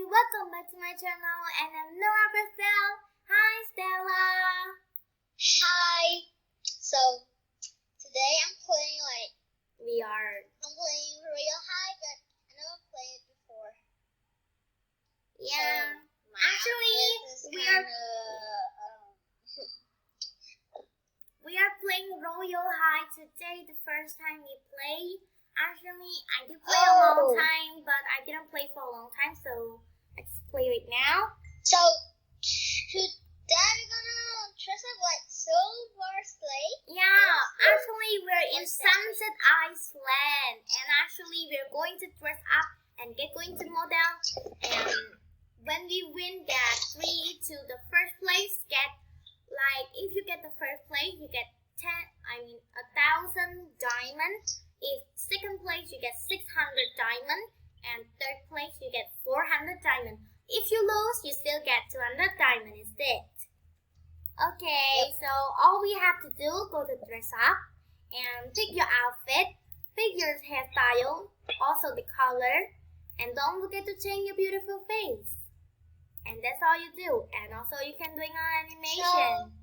welcome back to my channel, and I'm Noah Christel. Hi, Stella. Hi. So today I'm playing I'm playing Royale High, but I never played it before. Yeah. So Actually, we are playing Royale High today. The first time we play. Actually, I did play a long time, but I didn't play for a long time, so let's play right now. So today we're gonna dress up like silver sleigh. Yeah, actually we're in Sunset Iceland, and actually we're going to dress up and get going to model. And when we win that 3 to the first place, if you get the first place, you get 1,000 diamonds. If second place, you get 600 diamonds, and third place, you get 400 diamonds. If you lose, you still get 200 diamonds instead. Okay, so all we have to do, go to dress up and pick your outfit, pick your hairstyle, also the color, and don't forget to change your beautiful face. And that's all you do. And also you can do an animation.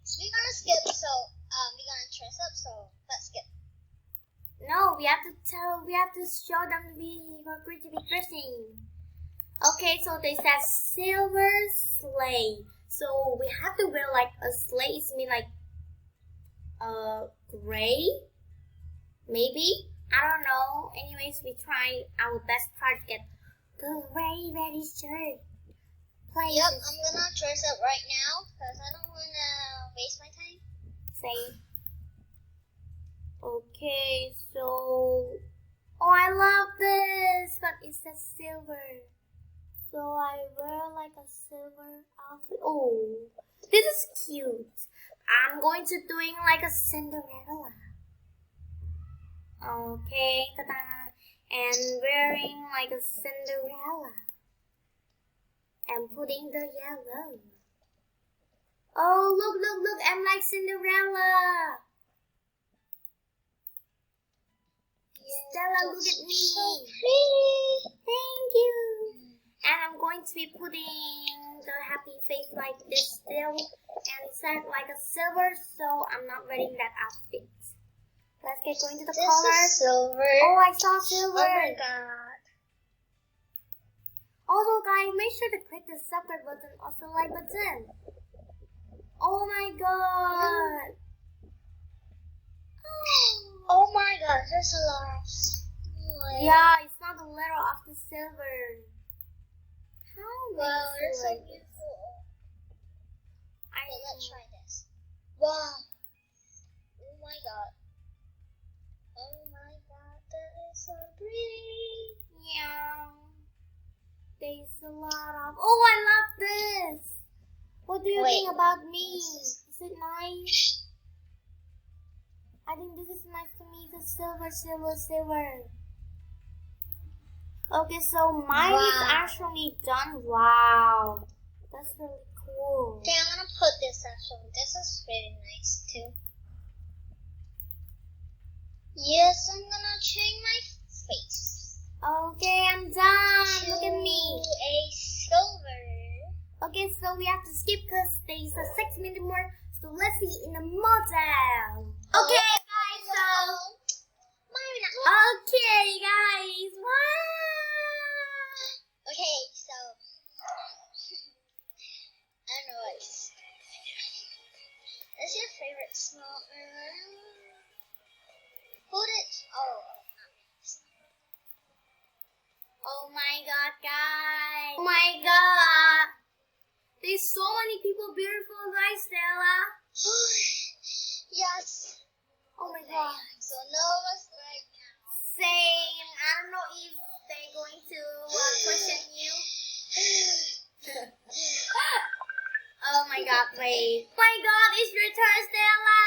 So we're gonna skip. So we're gonna dress up. So let's skip. No, we have to show them we are going to be dressing. Okay, so they said silver sleigh. So we have to wear like a sleigh. It means like gray, maybe. I don't know. Anyways, we try our best to get the very shirt. Yep, I'm gonna dress up right now because I don't wanna waste my time. Same. Okay, so I love this, but it says silver. So I wear like a silver outfit. Oh, this is cute. I'm going to doing like a Cinderella. Okay, ta-da. And wearing like a Cinderella. And putting the yellow. Oh, look, I'm like Cinderella. Stella, look at me. So pretty. Thank you. And I'm going to be putting the happy face like this still. And it said like a silver, so I'm not wearing that outfit. Let's get going to the color. This is silver. Oh, I saw silver. Oh my god. Also, guys, make sure to click the subscribe button, also like button. Oh my god. Oh my god, there's a lot of Yeah, it's not the letter of the silver. How wow, they're so beautiful. Okay, let's try this. Wow. Oh my god. Oh my god, that is so pretty. Yeah. There's a lot of... Oh, I love this. What do you think about me? Is it nice? I think this is nice to me. The silver. Okay, so mine is actually done. Wow. That's really cool. Okay, I'm gonna put this actually. This is really nice too. Yes, I'm gonna change my face. Okay, I'm done. Look at me. A silver. Okay, so we have to skip because there's a 6 minutes more. So let's see in the model. Okay, guys, so... Okay, guys. Wow. Okay, so... I don't know what to say. What's your favorite small... Hold it. Oh my god, guys. Oh my god. There's so many people beautiful, guys, Stella. Yes. Oh my god. So Noah's right now. Same. I don't know if they're going to question you. Oh my god, wait. My god, it's your turn, Stella.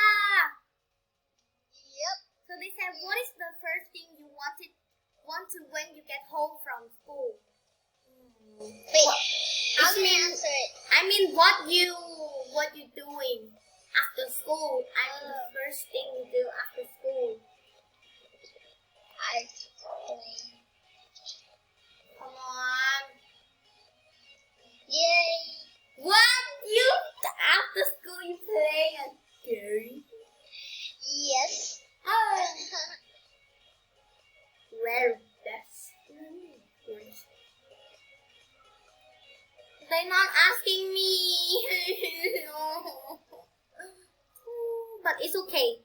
Yep. So they said, what is the first thing you want to when you get home from school? Wait, how can I answer it? I mean, what you doing after school? I mean, the first thing you do after school. I play. Come they're not asking me. But it's okay.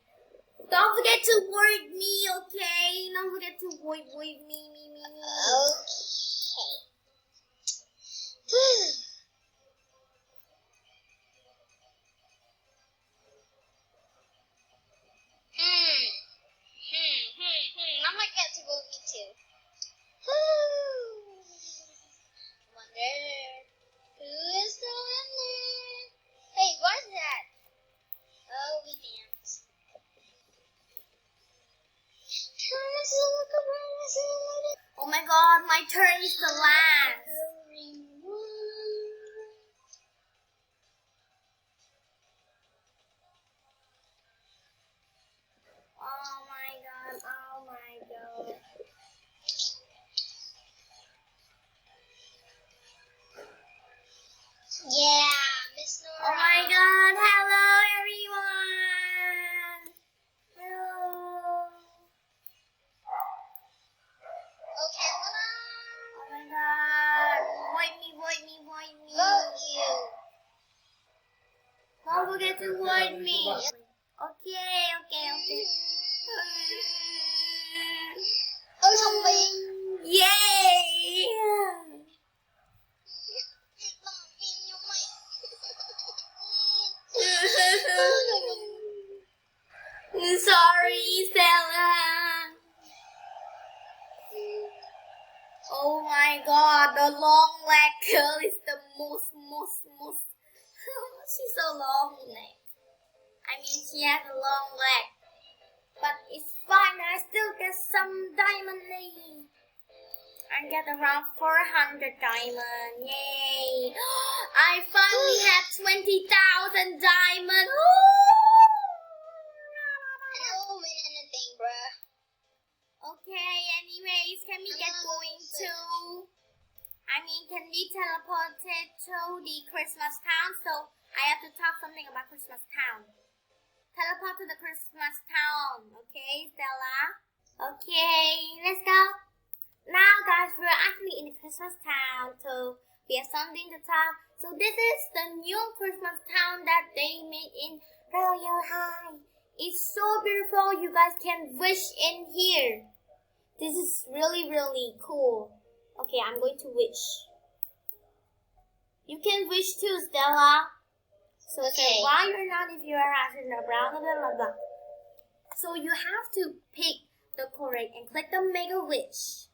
Don't forget to word me, okay? Don't forget to word me. Okay. I might get to vote me too. Wonder who is the winner? Hey, what's that? Oh, we danced. Oh my god, my turn is the last. Oh my god. Yeah, Miss Nora. Oh my god, hello everyone. Hello. Okay, Luna. Oh my god. Vote me. Vote you. Don't forget to vote me. Okay. Oh, somebody. Yay! Sorry, Stella. Oh my god, the long leg girl is the most. She's a long leg. I mean, she has a long leg. But it's fine, I still get some diamond. I get around 400 diamond. Yay! I finally had 20,000 diamond. I don't win anything, bruh. Okay, anyways, can we get going to... can we teleport it to the Christmas town? So, I have to talk something about Christmas town. Teleport to the Christmas town. Okay, Stella? Okay, let's go. Now, guys, we're actually in the Christmas town. So, we have something to talk. So, this is the new Christmas town that they made in Royale. It's so beautiful. You guys can wish in here. This is really cool. Okay, I'm going to wish. You can wish too, Stella. So Okay. say why you're not if you are asking blah blah. So you have to pick the correct and click the make a wish.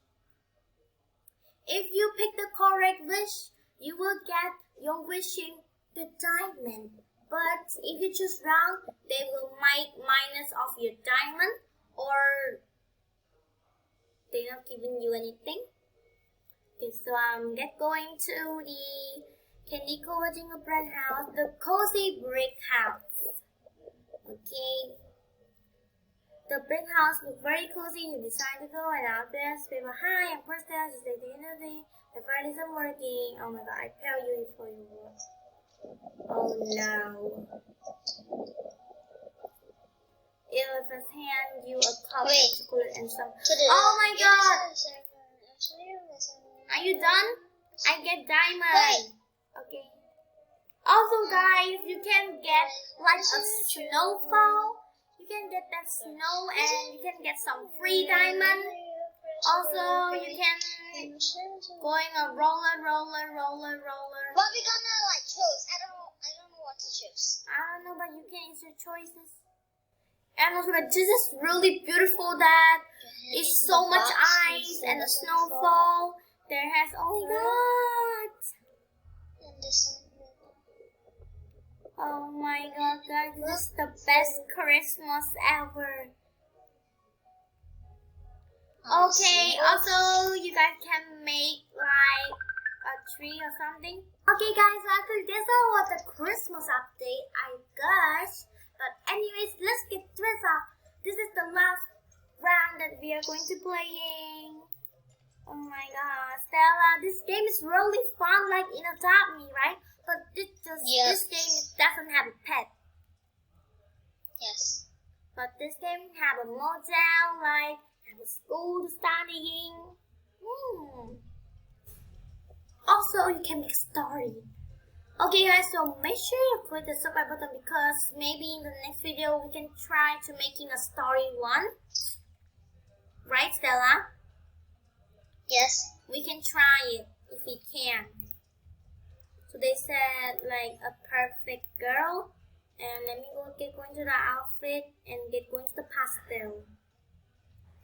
If you pick the correct wish, you will get your wishing the diamond. But if you choose wrong, they will make minus of your diamond, or they're not giving you anything. Okay, so get going to the candy coated gingerbread house, the cozy brick house. Okay. The brick house looks very cozy. You decide to go and out there. People, hi, I'm Christmas. Is there anything? My phone isn't working. Oh my god, I tell you before you work. Oh no. Elvis hand you a cup of chocolate and some. Oh my god. Are you done? I get diamond. Okay. Also guys, you can get like a snowfall. You can get that snow and you can get some free diamond. Also, you can going a roller. What we gonna like choose? I don't know what to choose. I don't know, but you can use your choices. And also, but this is really beautiful. That is so much ice and a snowfall. There has oh my god. Oh my god, guys, this is the best Christmas ever. Okay, also you guys can make like a tree or something. Okay guys, so actually this was the Christmas update, I guess. But anyways, let's get dressed up. This is the last round that we are going to playing. Oh my god, Stella, this game is really fun, like in Adopt Me, right? But this game doesn't have a pet. Yes. But this game have a motel, like have a school studying. Also, also you can make a story. Okay guys, so make sure you click the subscribe button because maybe in the next video we can try to making a story one. Right, Stella? Yes. We can try it if we can. So they said like a perfect girl. And let me get going to the outfit and get going to the pastel.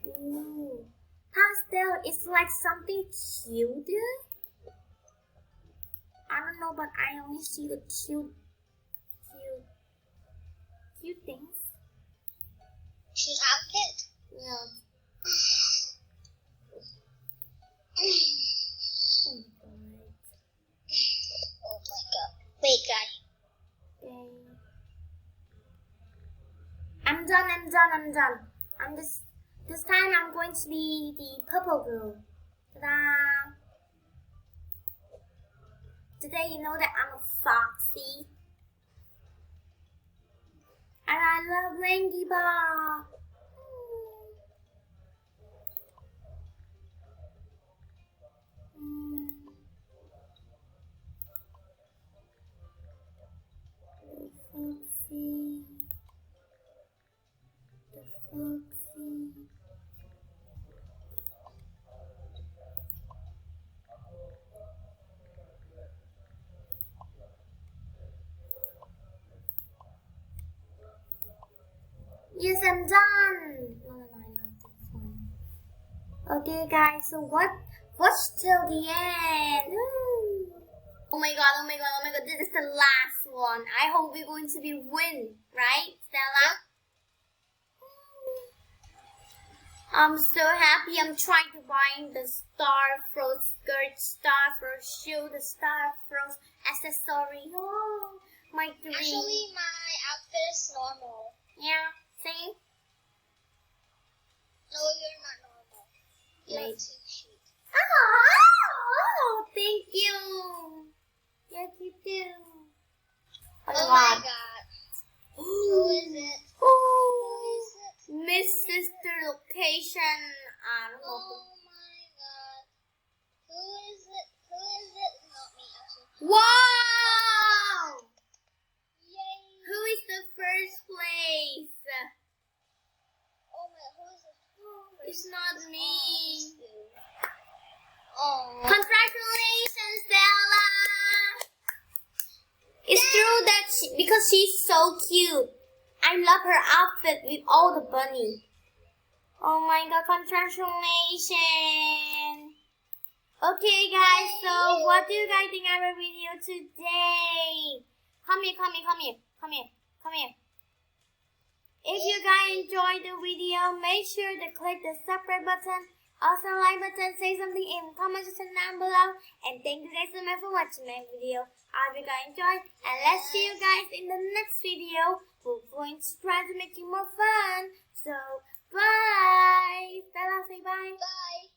Ooh. Pastel is like something cute. I don't know, but I only see the cute things. She's outfit. Yeah. Oh my god. Wait, guy. Okay. I'm done. This time I'm going to be the purple girl. Ta-da! Today you know that I'm a foxy. And I love Lanky Bar. Yes, I'm done. No, I love this one. Okay, guys. So what's till the end? Ooh. Oh my god. This is the last one. I hope we're going to be win, right, Stella? I'm so happy. I'm trying to buy the star froze skirt, star froze shoe, the star froze accessory. Oh, my dream. Actually, my outfit is normal. Yeah, see? No, you're not normal. You're too cute. Oh, thank you. Yes, you do. Oh my god. Who is it? Miss Sister Location. I don't know. Oh my god. Who is it? Not me, actually. Wow! Yay! Who is the first place? Oh my god, who is it? It's not me. Oh. Congratulations, Stella! It's true that because she's so cute. I love her outfit with all the bunny. Oh my god, congratulations! Okay guys, so what do you guys think of our video today? Come here. If you guys enjoyed the video, make sure to click the subscribe button, also like button, say something in the comment section down below. And thank you guys so much for watching my video. I hope you guys enjoyed, and let's see you guys in the next video. We're going to try to make it more fun. So, bye! Stella, say bye. Bye.